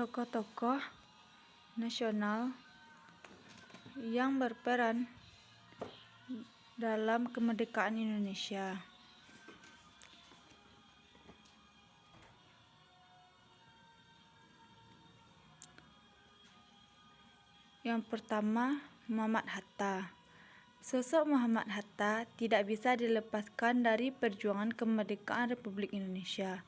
tokoh-tokoh nasional yang berperan dalam kemerdekaan Indonesia. Yang pertama, Muhammad Hatta. Sosok Muhammad Hatta tidak bisa dilepaskan dari perjuangan kemerdekaan Republik Indonesia.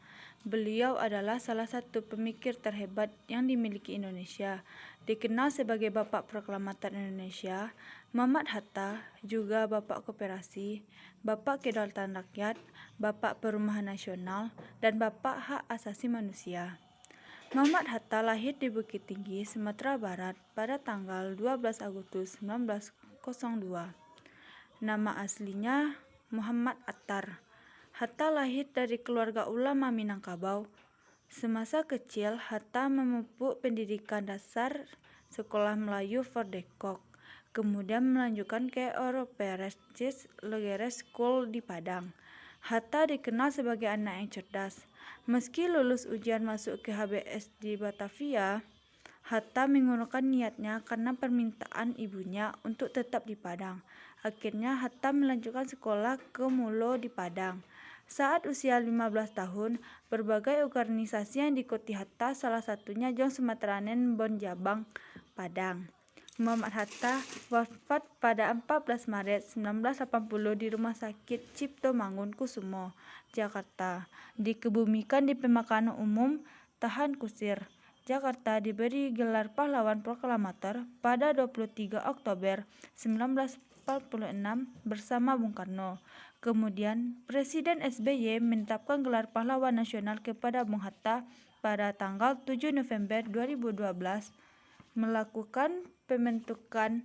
Beliau adalah salah satu pemikir terhebat yang dimiliki Indonesia. Dikenal sebagai Bapak Proklamator Indonesia, Muhammad Hatta juga Bapak Koperasi, Bapak Kedaulatan Rakyat, Bapak Perumahan Nasional, dan Bapak Hak Asasi Manusia. Muhammad Hatta lahir di Bukit Tinggi, Sumatera Barat pada tanggal 12 Agustus 1902. Nama aslinya Muhammad Attar. Hatta lahir dari keluarga ulama Minangkabau. Semasa kecil, Hatta memupuk pendidikan dasar Sekolah Melayu Fordekok, kemudian melanjutkan ke Europeresis Logeres School di Padang. Hatta dikenal sebagai anak yang cerdas. Meski lulus ujian masuk ke HBS di Batavia, Hatta mengurungkan niatnya karena permintaan ibunya untuk tetap di Padang. Akhirnya Hatta melanjutkan sekolah ke Mulo di Padang. Saat usia 15 tahun, berbagai organisasi yang diikuti Hatta, salah satunya Jong Sumatranen Bonjabang, Padang. Muhammad Hatta wafat pada 14 Maret 1980 di Rumah Sakit Cipto Mangunkusumo, Jakarta. Dikebumikan di Pemakaman Umum Tahan Kusir, Jakarta. Diberi gelar Pahlawan Proklamator pada 23 Oktober 1946 bersama Bung Karno. Kemudian Presiden SBY menetapkan gelar Pahlawan Nasional kepada Bung Hatta pada tanggal 7 November 2012, melakukan pembentukan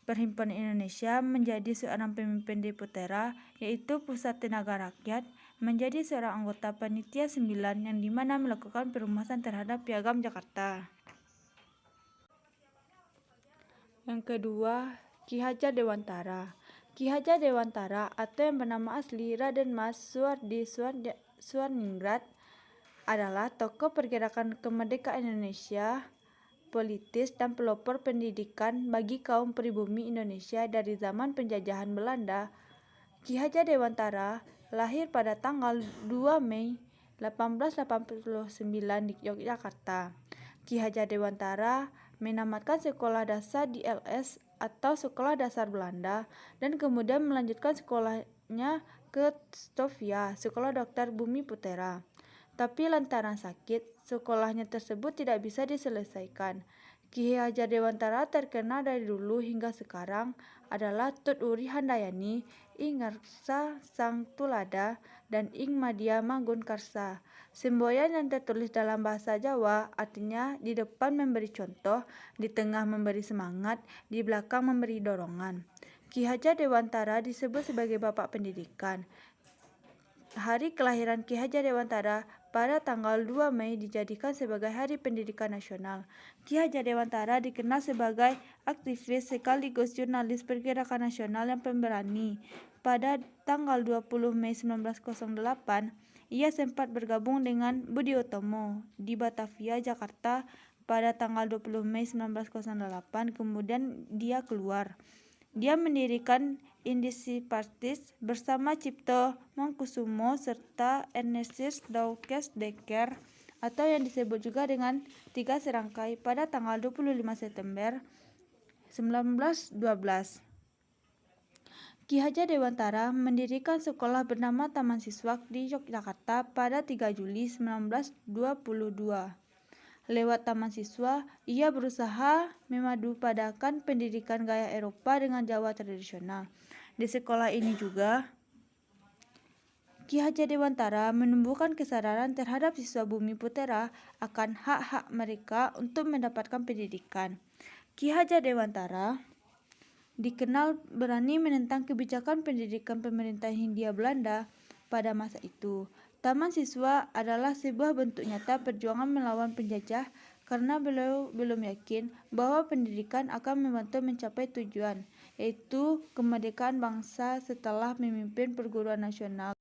Perhimpunan Indonesia, menjadi seorang pemimpin di Putera, yaitu Pusat Tenaga Rakyat, menjadi seorang anggota Panitia 9 yang dimana melakukan perumasan terhadap Piagam Jakarta. Yang kedua, Ki Hajar Dewantara. Ki Hajar Dewantara atau yang bernama asli Raden Mas Suwardi Suwarningrat adalah tokoh pergerakan kemerdekaan Indonesia, politis dan pelopor pendidikan bagi kaum pribumi Indonesia dari zaman penjajahan Belanda. Ki Hajar Dewantara lahir pada tanggal 2 Mei 1889 di Yogyakarta. Ki Hajar Dewantara menamatkan sekolah dasar di LS atau Sekolah Dasar Belanda dan kemudian melanjutkan sekolahnya ke Stovia, Sekolah Dokter Bumi Putera. Tapi lantaran sakit, sekolahnya tersebut tidak bisa diselesaikan. Ki Hajar Dewantara terkenal dari dulu hingga sekarang adalah Tut Uri Handayani, Ing Ngarsa Sang Tulada, dan Ing Madia Manggun Karsa. Semboyan yang tertulis dalam bahasa Jawa artinya di depan memberi contoh, di tengah memberi semangat, di belakang memberi dorongan. Ki Hajar Dewantara disebut sebagai Bapak Pendidikan. Hari kelahiran Ki Hajar Dewantara pada tanggal 2 Mei dijadikan sebagai Hari Pendidikan Nasional. Ki Hajar Dewantara dikenal sebagai aktivis sekaligus jurnalis pergerakan nasional yang pemberani. Pada tanggal 20 Mei 1908, ia sempat bergabung dengan Budi Utomo di Batavia, Jakarta pada tanggal 20 Mei 1908, kemudian dia keluar. Dia mendirikan Independentist bersama Cipto Mangunkusumo serta Ernest Doukas Dekker atau yang disebut juga dengan Tiga Serangkai pada tanggal 25 September 1912. Ki Hajar Dewantara mendirikan sekolah bernama Taman Siswa di Yogyakarta pada 3 Juli 1922. Lewat Taman Siswa, ia berusaha memadupadankan pendidikan gaya Eropa dengan Jawa tradisional. Di sekolah ini juga, Ki Hajar Dewantara menumbuhkan kesadaran terhadap siswa Bumi Putera akan hak-hak mereka untuk mendapatkan pendidikan. Ki Hajar Dewantara dikenal berani menentang kebijakan pendidikan pemerintah Hindia Belanda pada masa itu. Taman Siswa adalah sebuah bentuk nyata perjuangan melawan penjajah karena beliau belum yakin bahwa pendidikan akan membantu mencapai tujuan, yaitu kemerdekaan bangsa setelah memimpin perguruan nasional.